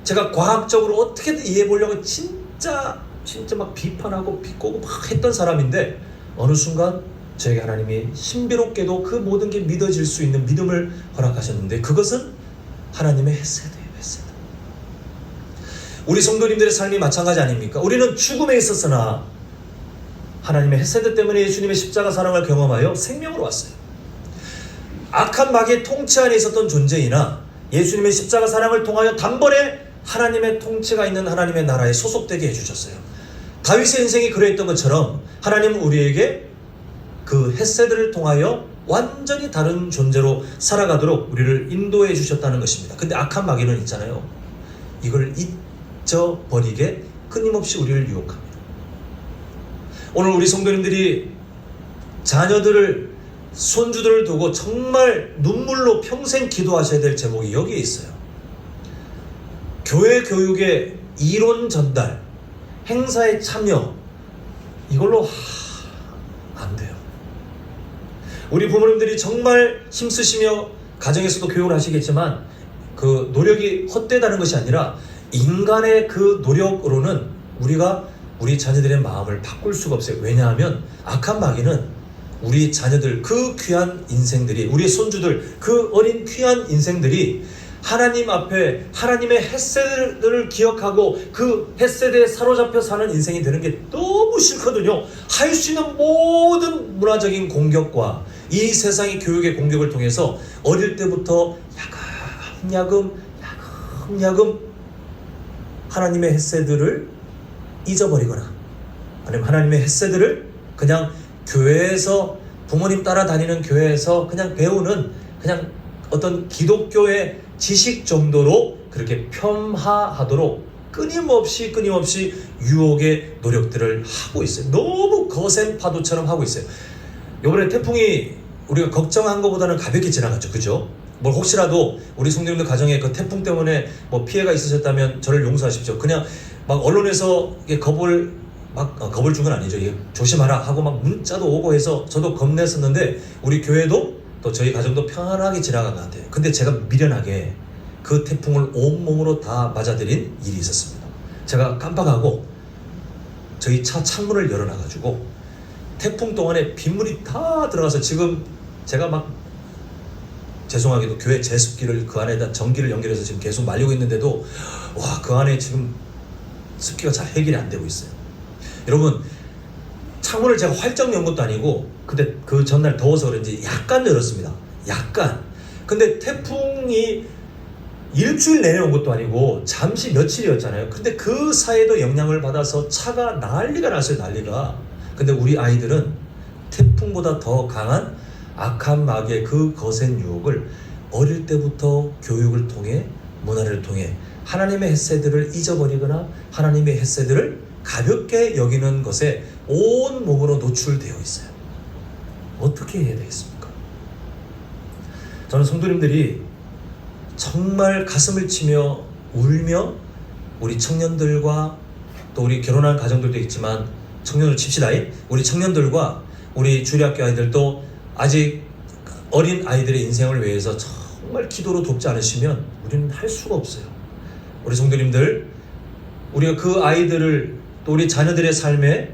Speaker 1: 제가 과학적으로 어떻게든 이해해 보려고 진짜 막 비판하고 비꼬고 막 했던 사람인데, 어느 순간 저에게 하나님이 신비롭게도 그 모든 게 믿어질 수 있는 믿음을 허락하셨는데, 그것은 하나님의 헤세드예요. 헤세드. 우리 성도님들의 삶이 마찬가지 아닙니까? 우리는 죽음에 있었으나 하나님의 헤세드 때문에 예수님의 십자가 사랑을 경험하여 생명으로 왔어요. 악한 마귀의 통치 안에 있었던 존재이나 예수님의 십자가 사랑을 통하여 단번에 하나님의 통치가 있는 하나님의 나라에 소속되게 해주셨어요. 다윗의 인생이 그랬던 것처럼 하나님은 우리에게 그 헤세드를 통하여 완전히 다른 존재로 살아가도록 우리를 인도해 주셨다는 것입니다. 근데 악한 마귀는 있잖아요. 이걸 잊어버리게 끊임없이 우리를 유혹합니다. 오늘 우리 성도님들이 자녀들을, 손주들을 두고 정말 눈물로 평생 기도하셔야 될 제목이 여기에 있어요. 교회 교육의 이론 전달, 행사에 참여, 이걸로 안 돼요. 우리 부모님들이 정말 힘쓰시며 가정에서도 교육을 하시겠지만 그 노력이 헛되다는 것이 아니라 인간의 그 노력으로는 우리가 우리 자녀들의 마음을 바꿀 수가 없어요. 왜냐하면 악한 마귀는 우리 자녀들, 그 귀한 인생들이, 우리 손주들, 그 어린 귀한 인생들이 하나님 앞에 하나님의 헤세드를 기억하고 그 헤세드에 사로잡혀 사는 인생이 되는 게 너무 싫거든요. 할 수 있는 모든 문화적인 공격과 이 세상의 교육의 공격을 통해서 어릴 때부터 야금야금 하나님의 헤세드를 잊어버리거나, 아니면 하나님의 헤세드를 그냥 교회에서 부모님 따라다니는 교회에서 그냥 배우는 그냥 어떤 기독교의 지식 정도로 그렇게 폄하하도록 끊임없이 유혹의 노력들을 하고 있어요. 너무 거센 파도처럼 하고 있어요. 이번에 태풍이 우리가 걱정한 것보다는 가볍게 지나갔죠. 그죠? 뭐 혹시라도 우리 성도님들 가정에 그 태풍 때문에 뭐 피해가 있으셨다면 저를 용서하십시오. 그냥 막 언론에서 겁을 준 건 아니죠. 조심하라 하고 막 문자도 오고 해서 저도 겁냈었는데 우리 교회도 또 저희 가정도 편안하게 지나간 것 같아요. 근데 제가 미련하게 그 태풍을 온몸으로 다 맞아들인 일이 있었습니다. 제가 깜빡하고 저희 차 창문을 열어놔가지고 태풍 동안에 빗물이 다 들어가서 지금 제가 막 죄송하게도 교회 제습기를 그 안에다 전기를 연결해서 지금 계속 말리고 있는데도 와, 그 안에 지금 습기가 잘 해결이 안 되고 있어요. 여러분, 창문을 제가 활짝 연 것도 아니고 근데 그 전날 더워서 그런지 약간 열었습니다. 약간. 근데 태풍이 일주일 내내 온 것도 아니고 잠시 며칠이었잖아요. 근데 그 사이에도 영향을 받아서 차가 난리가 났어요. 난리가. 근데 우리 아이들은 태풍보다 더 강한 악한 마귀의 그 거센 유혹을 어릴 때부터 교육을 통해 문화를 통해 하나님의 햇새들을 잊어버리거나 하나님의 햇새들을 가볍게 여기는 것에 온 몸으로 노출되어 있어요. 어떻게 해야 되겠습니까? 저는 성도님들이 정말 가슴을 치며 울며 우리 청년들과 또 우리 결혼한 가정들도 있지만 청년을 칩시다. 우리 청년들과 우리 주일학교 아이들도 아직 어린 아이들의 인생을 위해서 정말 기도로 돕지 않으시면 우리는 할 수가 없어요. 우리 성도님들, 우리가 그 아이들을 또 우리 자녀들의 삶에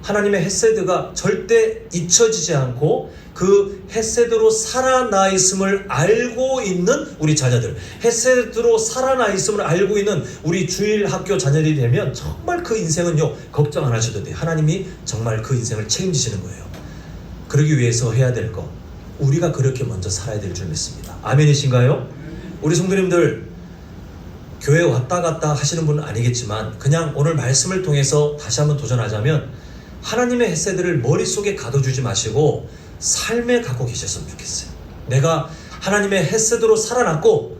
Speaker 1: 하나님의 햇세드가 절대 잊혀지지 않고 그 햇세드로 살아나 있음을 알고 있는 우리 자녀들, 햇세드로 살아나 있음을 알고 있는 우리 주일학교 자녀들이 되면 정말 그 인생은요 걱정 안 하셔도 돼요. 하나님이 정말 그 인생을 책임지시는 거예요. 그러기 위해서 해야 될 것, 우리가 그렇게 먼저 살아야 될 줄 믿습니다. 아멘이신가요? 우리 성도님들, 교회 왔다 갔다 하시는 분은 아니겠지만 그냥 오늘 말씀을 통해서 다시 한번 도전하자면 하나님의 햇새들을 머릿속에 가둬주지 마시고 삶에 갖고 계셨으면 좋겠어요. 내가 하나님의 햇새대로 살아났고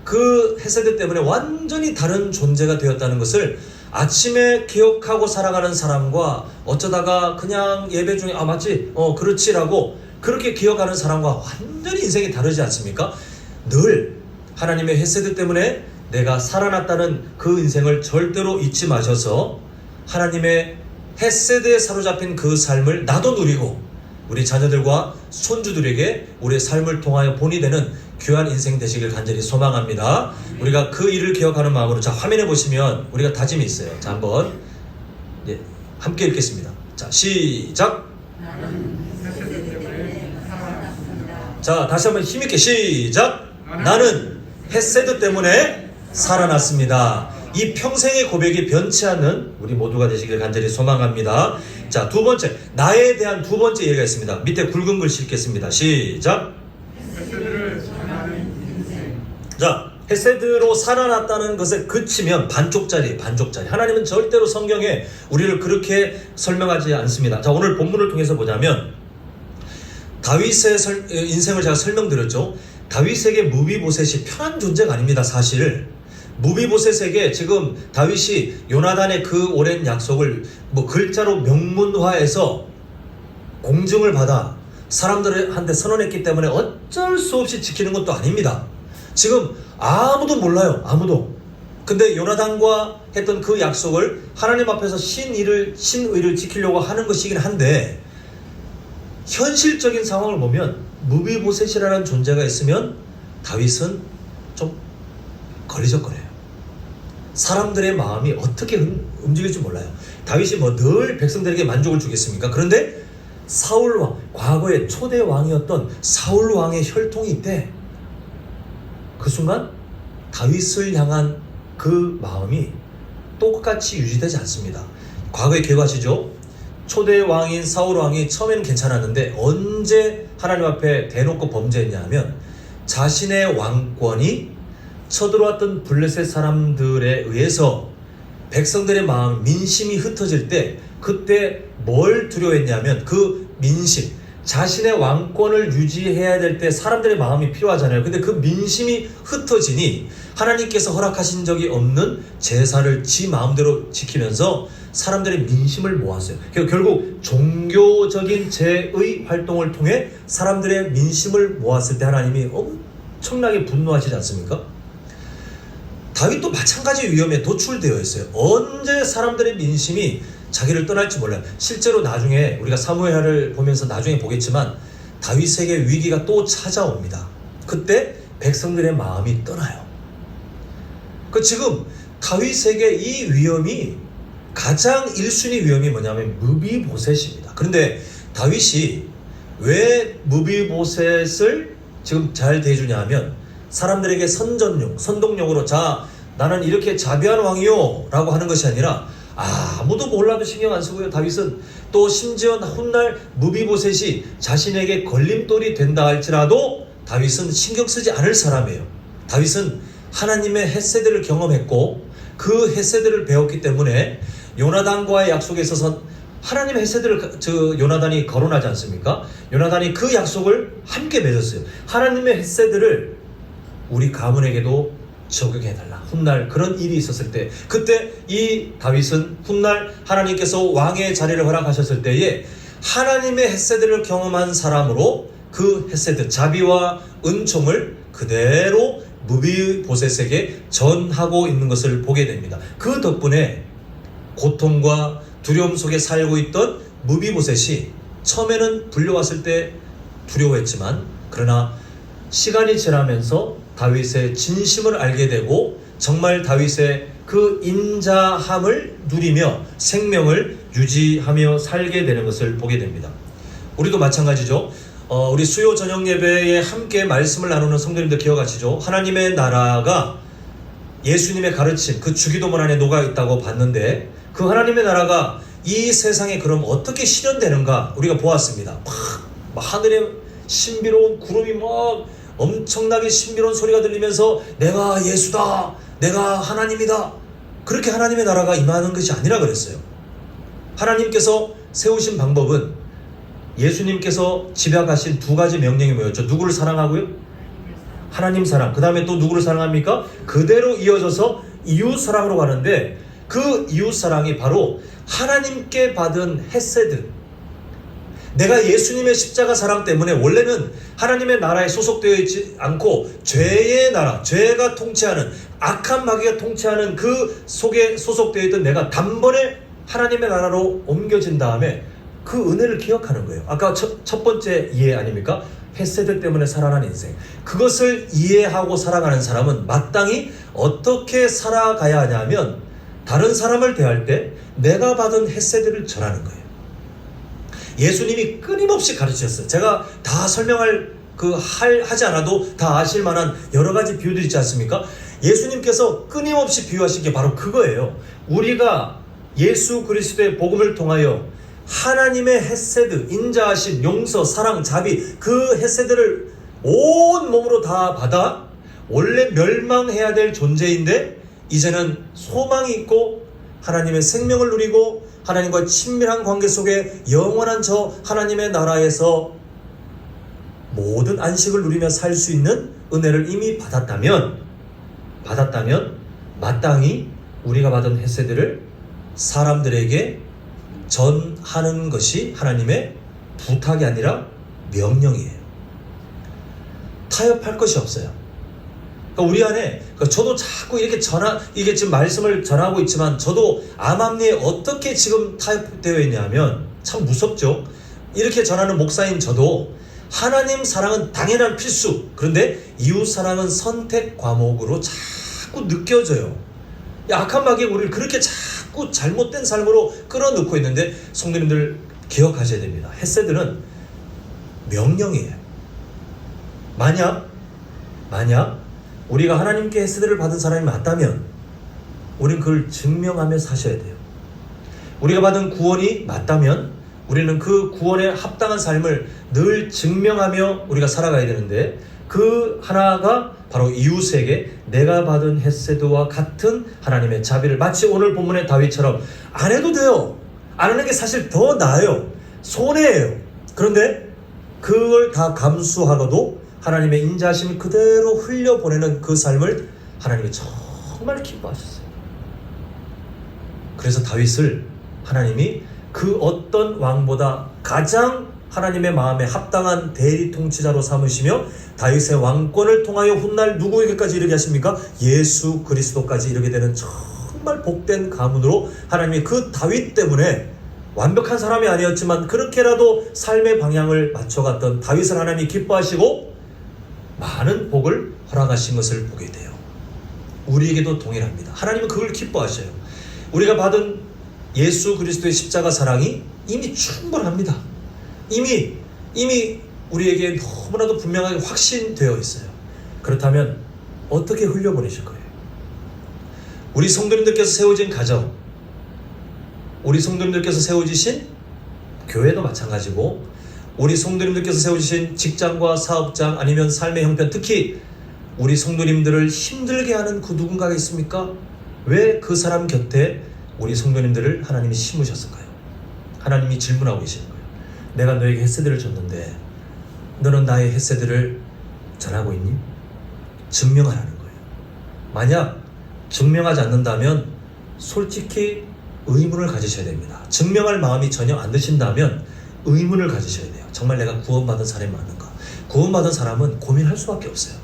Speaker 1: 그 햇새들 때문에 완전히 다른 존재가 되었다는 것을 아침에 기억하고 살아가는 사람과 어쩌다가 그냥 예배 중에 아 맞지? 그렇지라고 그렇게 기억하는 사람과 완전히 인생이 다르지 않습니까? 늘 하나님의 햇새들 때문에 내가 살아났다는 그 인생을 절대로 잊지 마셔서 하나님의 햇새드에 사로잡힌 그 삶을 나도 누리고 우리 자녀들과 손주들에게 우리의 삶을 통하여 본이 되는 귀한 인생 되시길 간절히 소망합니다. 우리가 그 일을 기억하는 마음으로 자 화면에 보시면 우리가 다짐이 있어요. 자 한번 함께 읽겠습니다. 자 시작. 자 다시 한번 힘있게 시작. 나는 햇새드 때문에 살아났습니다. 이 평생의 고백이 변치 않는 우리 모두가 되시길 간절히 소망합니다. 자, 두 번째, 나에 대한 두 번째 얘기가 있습니다. 밑에 굵은 글씨 읽겠습니다. 시작.
Speaker 2: 햇새들을 전하는 인생.
Speaker 1: 자, 햇새드로 살아났다는 것에 그치면 반쪽짜리. 하나님은 절대로 성경에 우리를 그렇게 설명하지 않습니다. 자, 오늘 본문을 통해서 보자면 다윗의 인생을 제가 설명드렸죠. 다윗에게 무비보셋이 편한 존재가 아닙니다. 사실 무비보셋에게 지금 다윗이 요나단의 그 오랜 약속을 글자로 명문화해서 공증을 받아 사람들한테 선언했기 때문에 어쩔 수 없이 지키는 것도 아닙니다. 지금 아무도 몰라요. 아무도. 근데 요나단과 했던 그 약속을 하나님 앞에서 신의를 지키려고 하는 것이긴 한데 현실적인 상황을 보면 무비보셋이라는 존재가 있으면 다윗은 좀 걸리적거려요. 사람들의 마음이 어떻게 움직일지 몰라요. 다윗이 늘 백성들에게 만족을 주겠습니까? 그런데 사울왕, 과거의 초대 왕이었던 사울왕의 혈통이 있대. 그 순간 다윗을 향한 그 마음이 똑같이 유지되지 않습니다. 과거에 기억하시죠? 초대 왕인 사울왕이 처음에는 괜찮았는데 언제 하나님 앞에 대놓고 범죄했냐 하면 자신의 왕권이 쳐들어왔던 블레셋 사람들에 의해서 백성들의 마음, 민심이 흩어질 때 그때 뭘 두려워했냐면 그 민심, 자신의 왕권을 유지해야 될 때 사람들의 마음이 필요하잖아요. 근데 그 민심이 흩어지니 하나님께서 허락하신 적이 없는 제사를 지 마음대로 지키면서 사람들의 민심을 모았어요. 결국 종교적인 제의 활동을 통해 사람들의 민심을 모았을 때 하나님이 엄청나게 분노하시지 않습니까? 다윗도 마찬가지 위험에 노출되어 있어요. 언제 사람들의 민심이 자기를 떠날지 몰라요. 실제로 나중에 우리가 사무엘하를 보면서 나중에 보겠지만 다윗에게 위기가 또 찾아옵니다. 그때 백성들의 마음이 떠나요. 지금 다윗에게 이 위험이 가장 1순위 위험이 뭐냐면 무비보셋입니다. 그런데 다윗이 왜 무비보셋을 지금 잘 대해주냐 하면 사람들에게 선동용으로 자 나는 이렇게 자비한 왕이요 라고 하는 것이 아니라 아무도 몰라도 신경 안 쓰고요. 다윗은 또 심지어 훗날 무비보셋이 자신에게 걸림돌이 된다 할지라도 다윗은 신경 쓰지 않을 사람이에요. 다윗은 하나님의 헷세들을 경험했고 그 헷세들을 배웠기 때문에 요나단과의 약속에 있어서 하나님의 헷세들을 요나단이 거론하지 않습니까? 요나단이 그 약속을 함께 맺었어요. 하나님의 헷세들을 우리 가문에게도 적용해달라. 훗날 그런 일이 있었을 때 그때 이 다윗은 훗날 하나님께서 왕의 자리를 허락하셨을 때에 하나님의 헷세들을 경험한 사람으로 그 헷세드 자비와 은총을 그대로 무비보셋에게 전하고 있는 것을 보게 됩니다. 그 덕분에 고통과 두려움 속에 살고 있던 무비보셋이 처음에는 불려왔을 때 두려워했지만 그러나 시간이 지나면서 다윗의 진심을 알게 되고 정말 다윗의 그 인자함을 누리며 생명을 유지하며 살게 되는 것을 보게 됩니다. 우리도 마찬가지죠. 우리 수요 저녁 예배에 함께 말씀을 나누는 성도님들 기억하시죠? 하나님의 나라가 예수님의 가르침 그 주기도문 안에 녹아 있다고 봤는데 그 하나님의 나라가 이 세상에 그럼 어떻게 실현되는가 우리가 보았습니다. 막 하늘에 신비로운 구름이 막 엄청나게 신비로운 소리가 들리면서 내가 예수다, 내가 하나님이다. 그렇게 하나님의 나라가 임하는 것이 아니라 그랬어요. 하나님께서 세우신 방법은 예수님께서 집약하신 두 가지 명령이 뭐였죠? 누구를 사랑하고요? 하나님 사랑. 그 다음에 또 누구를 사랑합니까? 그대로 이어져서 이웃 사랑으로 가는데 그 이웃 사랑이 바로 하나님께 받은 헷세드. 내가 예수님의 십자가 사랑 때문에 원래는 하나님의 나라에 소속되어 있지 않고 죄의 나라, 죄가 통치하는 악한 마귀가 통치하는 그 속에 소속되어 있던 내가 단번에 하나님의 나라로 옮겨진 다음에 그 은혜를 기억하는 거예요. 아까 첫 번째 이해 아닙니까? 헷세드 때문에 살아난 인생. 그것을 이해하고 살아가는 사람은 마땅히 어떻게 살아가야 하냐면 다른 사람을 대할 때 내가 받은 헷세드를 전하는 거예요. 예수님이 끊임없이 가르치셨어요. 제가 다 설명할 하지 않아도 다 아실 만한 여러 가지 비유들이 있지 않습니까? 예수님께서 끊임없이 비유하신 게 바로 그거예요. 우리가 예수 그리스도의 복음을 통하여 하나님의 헷세드, 인자하심, 용서, 사랑, 자비 그 헷세드를 온 몸으로 다 받아 원래 멸망해야 될 존재인데 이제는 소망이 있고 하나님의 생명을 누리고 하나님과 친밀한 관계 속에 영원한 저 하나님의 나라에서 모든 안식을 누리며 살 수 있는 은혜를 이미 받았다면 마땅히 우리가 받은 헷세드를 사람들에게 전하는 것이 하나님의 부탁이 아니라 명령이에요. 타협할 것이 없어요. 그러니까 우리 안에 저도 자꾸 이렇게 이게 지금 말씀을 전하고 있지만 저도 암암리에 어떻게 지금 타협되어 있냐면 참 무섭죠. 이렇게 전하는 목사인 저도 하나님 사랑은 당연한 필수, 그런데 이웃 사랑은 선택 과목으로 자꾸 느껴져요. 악한 마귀가 우리를 그렇게 자꾸 잘못된 삶으로 끌어넣고 있는데 성도님들 기억하셔야 됩니다. 헷세드는 명령이에요. 만약 우리가 하나님께 헷세드를 받은 사람이 맞다면 우리는 그걸 증명하며 사셔야 돼요. 우리가 받은 구원이 맞다면 우리는 그 구원에 합당한 삶을 늘 증명하며 우리가 살아가야 되는데 그 하나가 바로 이웃에게 내가 받은 헷세드와 같은 하나님의 자비를 마치 오늘 본문의 다윗처럼 안 해도 돼요. 안 하는 게 사실 더 나아요. 손해예요. 그런데 그걸 다 감수하고도 하나님의 인자하심을 그대로 흘려보내는 그 삶을 하나님이 정말 기뻐하셨어요. 그래서 다윗을 하나님이 그 어떤 왕보다 가장 하나님의 마음에 합당한 대리 통치자로 삼으시며 다윗의 왕권을 통하여 훗날 누구에게까지 이르게 하십니까? 예수 그리스도까지 이르게 되는 정말 복된 가문으로 하나님이 그 다윗 때문에 완벽한 사람이 아니었지만 그렇게라도 삶의 방향을 맞춰갔던 다윗을 하나님이 기뻐하시고 많은 복을 허락하신 것을 보게 돼요. 우리에게도 동일합니다. 하나님은 그걸 기뻐하셔요. 우리가 받은 예수 그리스도의 십자가 사랑이 이미 충분합니다. 이미 우리에게 너무나도 분명하게 확신되어 있어요. 그렇다면 어떻게 흘려보내실 거예요? 우리 성도님들께서 세워진 가정, 우리 성도님들께서 세워지신 교회도 마찬가지고 우리 성도님들께서 세워지신 직장과 사업장 아니면 삶의 형편, 특히 우리 성도님들을 힘들게 하는 그 누군가가 있습니까? 왜 그 사람 곁에 우리 성도님들을 하나님이 심으셨을까요? 하나님이 질문하고 계시는 거예요. 내가 너에게 햇새들을 줬는데 너는 나의 햇새들을 전하고 있니? 증명하라는 거예요. 만약 증명하지 않는다면 솔직히 의문을 가지셔야 됩니다. 증명할 마음이 전혀 안 드신다면 의문을 가지셔야 돼요. 정말 내가 구원받은 사람이 맞는가? 구원받은 사람은 고민할 수밖에 없어요.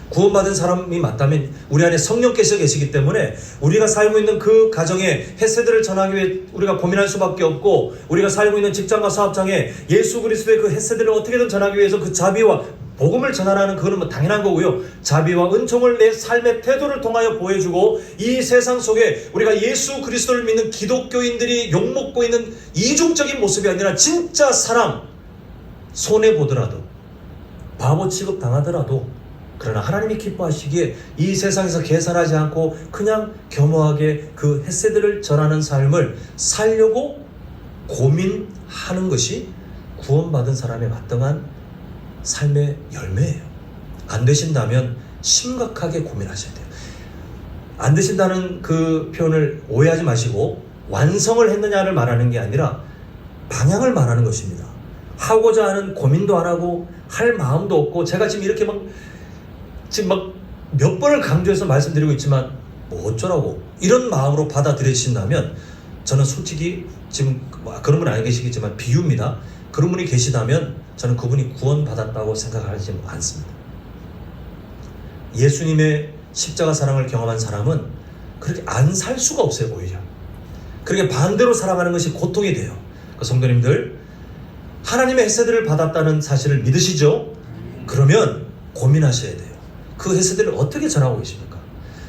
Speaker 1: 구원받은 사람이 맞다면 우리 안에 성령께서 계시기 때문에 우리가 살고 있는 그 가정에 햇새들을 전하기 위해 우리가 고민할 수밖에 없고, 우리가 살고 있는 직장과 사업장에 예수 그리스도의 그 햇새들을 어떻게든 전하기 위해서 그 자비와 복음을 전하라는 그거는 뭐 당연한 거고요. 자비와 은총을 내 삶의 태도를 통하여 보여주고, 이 세상 속에 우리가 예수 그리스도를 믿는 기독교인들이 욕먹고 있는 이중적인 모습이 아니라 진짜 사랑, 손해보더라도 바보 취급 당하더라도 그러나 하나님이 기뻐하시기에 이 세상에서 계산하지 않고 그냥 겸허하게 그 햇새들을 전하는 삶을 살려고 고민하는 것이 구원받은 사람의 마땅한 삶의 열매예요. 안 되신다면 심각하게 고민하셔야 돼요. 안 되신다는 그 표현을 오해하지 마시고 완성을 했느냐를 말하는 게 아니라 방향을 말하는 것입니다. 하고자 하는 고민도 안 하고 할 마음도 없고, 제가 지금 이렇게 지금 몇 번을 강조해서 말씀드리고 있지만 뭐 어쩌라고 이런 마음으로 받아들이신다면, 저는 솔직히 지금 그런 분 안 계시겠지만 비유입니다. 그런 분이 계시다면 저는 그분이 구원받았다고 생각하지 않습니다. 예수님의 십자가 사랑을 경험한 사람은 그렇게 안 살 수가 없어요. 오히려 그렇게 반대로 살아가는 것이 고통이 돼요. 그 성도님들, 하나님의 햇새들을 받았다는 사실을 믿으시죠? 그러면 고민하셔야 돼요. 그 햇새들을 어떻게 전하고 계십니까?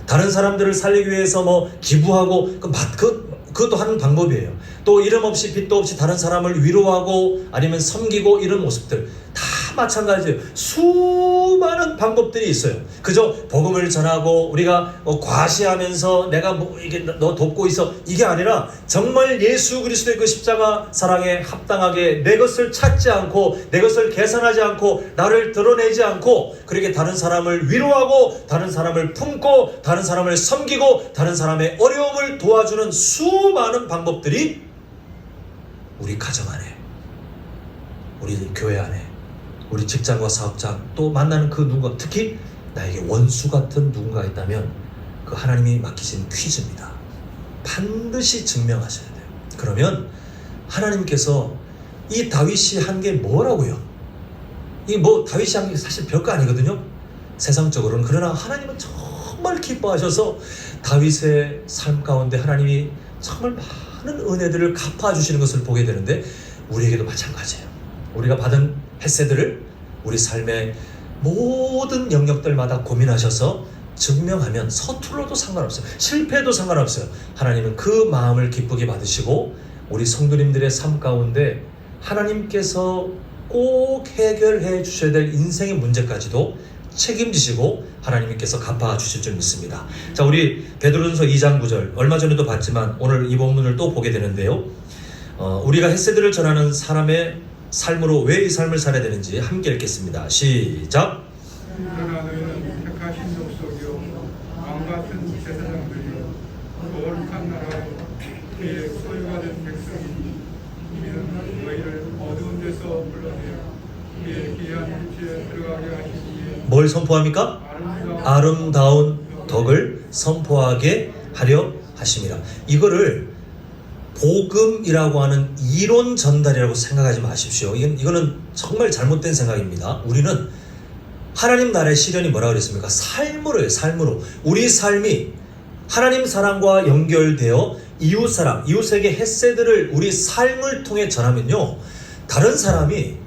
Speaker 1: 다른 사람들을 살리기 위해서 기부하고 그것도 하는 방법이에요. 또 이름 없이 빚도 없이 다른 사람을 위로하고 아니면 섬기고, 이런 모습들 다 마찬가지예요. 수많은 방법들이 있어요. 그저 복음을 전하고 우리가 과시하면서 내가 이게 너 돕고 있어, 이게 아니라 정말 예수 그리스도의 그 십자가 사랑에 합당하게 내 것을 찾지 않고 내 것을 계산하지 않고 나를 드러내지 않고 그렇게 다른 사람을 위로하고 다른 사람을 품고 다른 사람을 섬기고 다른 사람의 어려움을 도와주는 수많은 방법들이 우리 가정 안에, 우리 교회 안에, 우리 직장과 사업장, 또 만나는 그 누군가, 특히 나에게 원수 같은 누군가가 있다면 그 하나님이 맡기신 퀴즈입니다. 반드시 증명하셔야 돼요. 그러면 하나님께서 이 다윗이 한 게 뭐라고요? 이 다윗이 한 게 사실 별거 아니거든요, 세상적으로는. 그러나 하나님은 정말 기뻐하셔서 다윗의 삶 가운데 하나님이 정말 많은 은혜들을 갚아주시는 것을 보게 되는데, 우리에게도 마찬가지예요. 우리가 받은 햇새들을 우리 삶의 모든 영역들마다 고민하셔서 증명하면 서툴러도 상관없어요. 실패해도 상관없어요. 하나님은 그 마음을 기쁘게 받으시고 우리 성도님들의 삶 가운데 하나님께서 꼭 해결해 주셔야 될 인생의 문제까지도 책임지시고 하나님께서 갚아주실 줄 믿습니다. 자, 우리 베드로전서 2장 9절, 얼마 전에도 봤지만 오늘 이 본문을 또 보게 되는데요. 우리가 햇새들을 전하는 사람의 삶으로 왜 이 삶을 살아야 되는지 함께 읽겠습니다. 시작.
Speaker 2: 그러나 너희는 택하신 족속이요 왕같은 제사장들이요 거룩한 나라요 그의 소유가 된 백성이니 이는 너희를 어두운 데서 불러내어 빛에 들어가게 하시니
Speaker 1: 뭘 선포합니까? 아름다운 덕을 선포하게 하려 하심이라. 이거를 복음이라고 하는 이론 전달이라고 생각하지 마십시오. 이거는 정말 잘못된 생각입니다. 우리는 하나님 나라의 시련이 뭐라 그랬습니까? 삶으로 해요. 삶으로. 우리 삶이 하나님 사랑과 연결되어 이웃사랑, 이웃에게 헤세드를 우리 삶을 통해 전하면요, 다른 사람이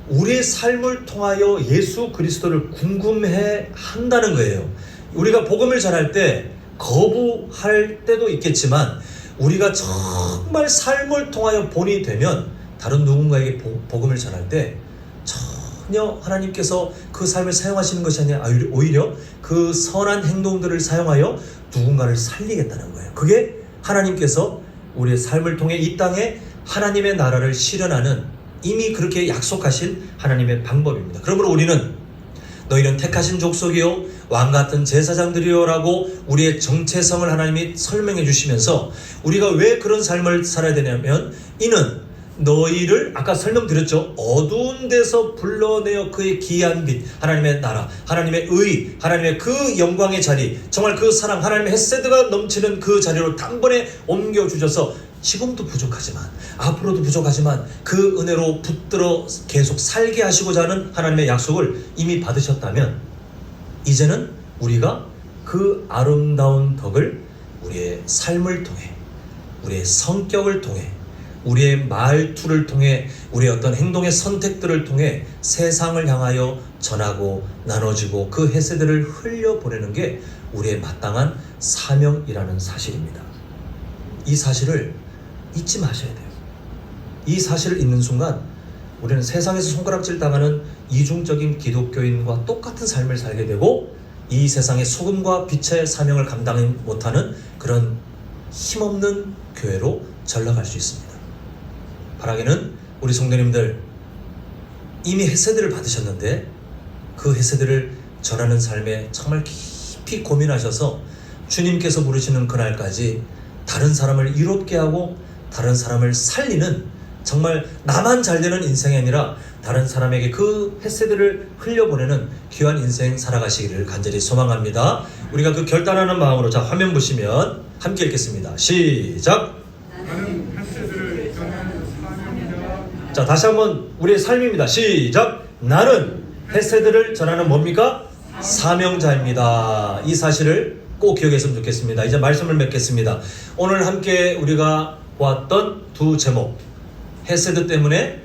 Speaker 1: 우리의 삶을 통하여 예수 그리스도를 궁금해 한다는 거예요. 우리가 복음을 전할 때 거부할 때도 있겠지만 우리가 정말 삶을 통하여 본이 되면 다른 누군가에게 복음을 전할 때 전혀 하나님께서 그 삶을 사용하시는 것이 아니라 오히려 그 선한 행동들을 사용하여 누군가를 살리겠다는 거예요. 그게 하나님께서 우리의 삶을 통해 이 땅에 하나님의 나라를 실현하는 이미 그렇게 약속하신 하나님의 방법입니다. 그러므로 우리는 너희는 택하신 족속이요 왕같은 제사장들이요 라고 우리의 정체성을 하나님이 설명해 주시면서 우리가 왜 그런 삶을 살아야 되냐면 이는 너희를 아까 설명드렸죠. 어두운 데서 불러내어 그의 기이한 빛, 하나님의 나라, 하나님의 의, 하나님의 그 영광의 자리, 정말 그 사랑, 하나님의 헤세드가 넘치는 그 자리로 단번에 옮겨주셔서 지금도 부족하지만 앞으로도 부족하지만 그 은혜로 붙들어 계속 살게 하시고자 하는 하나님의 약속을 이미 받으셨다면 이제는 우리가 그 아름다운 덕을 우리의 삶을 통해, 우리의 성격을 통해, 우리의 말투를 통해, 우리의 어떤 행동의 선택들을 통해 세상을 향하여 전하고 나눠주고 그 헤세드를 흘려보내는 게 우리의 마땅한 사명이라는 사실입니다. 이 사실을 잊지 마셔야 돼요. 이 사실을 잊는 순간 우리는 세상에서 손가락질 당하는 이중적인 기독교인과 똑같은 삶을 살게 되고 이 세상의 소금과 빛의 사명을 감당하지 못하는 그런 힘없는 교회로 전락할 수 있습니다. 바라기는 우리 성도님들 이미 헤세드를 받으셨는데 그 헤세드를 전하는 삶에 정말 깊이 고민하셔서 주님께서 부르시는 그날까지 다른 사람을 이롭게 하고 다른 사람을 살리는 정말 나만 잘 되는 인생이 아니라 다른 사람에게 그 헤세드를 흘려보내는 귀한 인생 살아가시기를 간절히 소망합니다. 우리가 그 결단하는 마음으로 자 화면 보시면 함께 읽겠습니다. 시작!
Speaker 2: 나는 헤세드를 전하는 사명자.
Speaker 1: 자 다시 한번 우리의 삶입니다. 시작! 나는 헤세드를 전하는 뭡니까? 사명자입니다. 이 사실을 꼭 기억했으면 좋겠습니다. 이제 말씀을 맺겠습니다. 오늘 함께 우리가 보았던 두 제목, 헤세드 때문에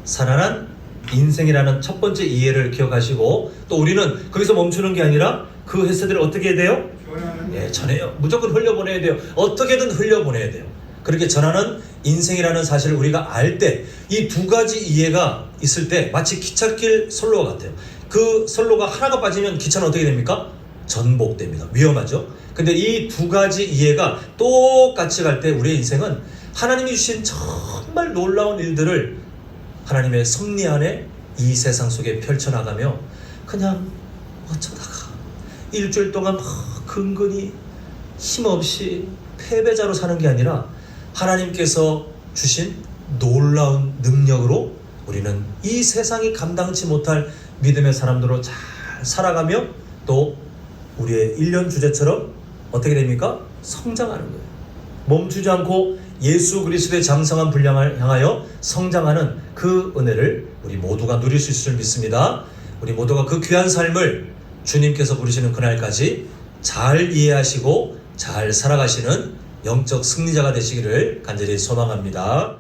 Speaker 1: 살아난 인생이라는 첫 번째 이해를 기억하시고 또 우리는 거기서 멈추는 게 아니라 그 헤세드를 어떻게 해야 돼요? 전해요. 무조건 흘려보내야 돼요. 어떻게든 흘려보내야 돼요. 그렇게 전하는 인생이라는 사실을 우리가 알 때 이 두 가지 이해가 있을 때 마치 기찻길 선로와 같아요. 그 선로가 하나가 빠지면 기차는 어떻게 됩니까? 전복됩니다. 위험하죠. 근데 이 두 가지 이해가 똑같이 갈 때 우리의 인생은 하나님이 주신 정말 놀라운 일들을 하나님의 섭리 안에 이 세상 속에 펼쳐나가며 그냥 어쩌다가 일주일 동안 막 근근히 힘없이 패배자로 사는 게 아니라 하나님께서 주신 놀라운 능력으로 우리는 이 세상이 감당치 못할 믿음의 사람들로 잘 살아가며 또 우리의 1년 주제처럼 어떻게 됩니까? 성장하는 거예요. 멈추지 않고 예수 그리스도의 장성한 분량을 향하여 성장하는 그 은혜를 우리 모두가 누릴 수 있을 줄 믿습니다. 우리 모두가 그 귀한 삶을 주님께서 부르시는 그날까지 잘 이해하시고 잘 살아가시는 영적 승리자가 되시기를 간절히 소망합니다.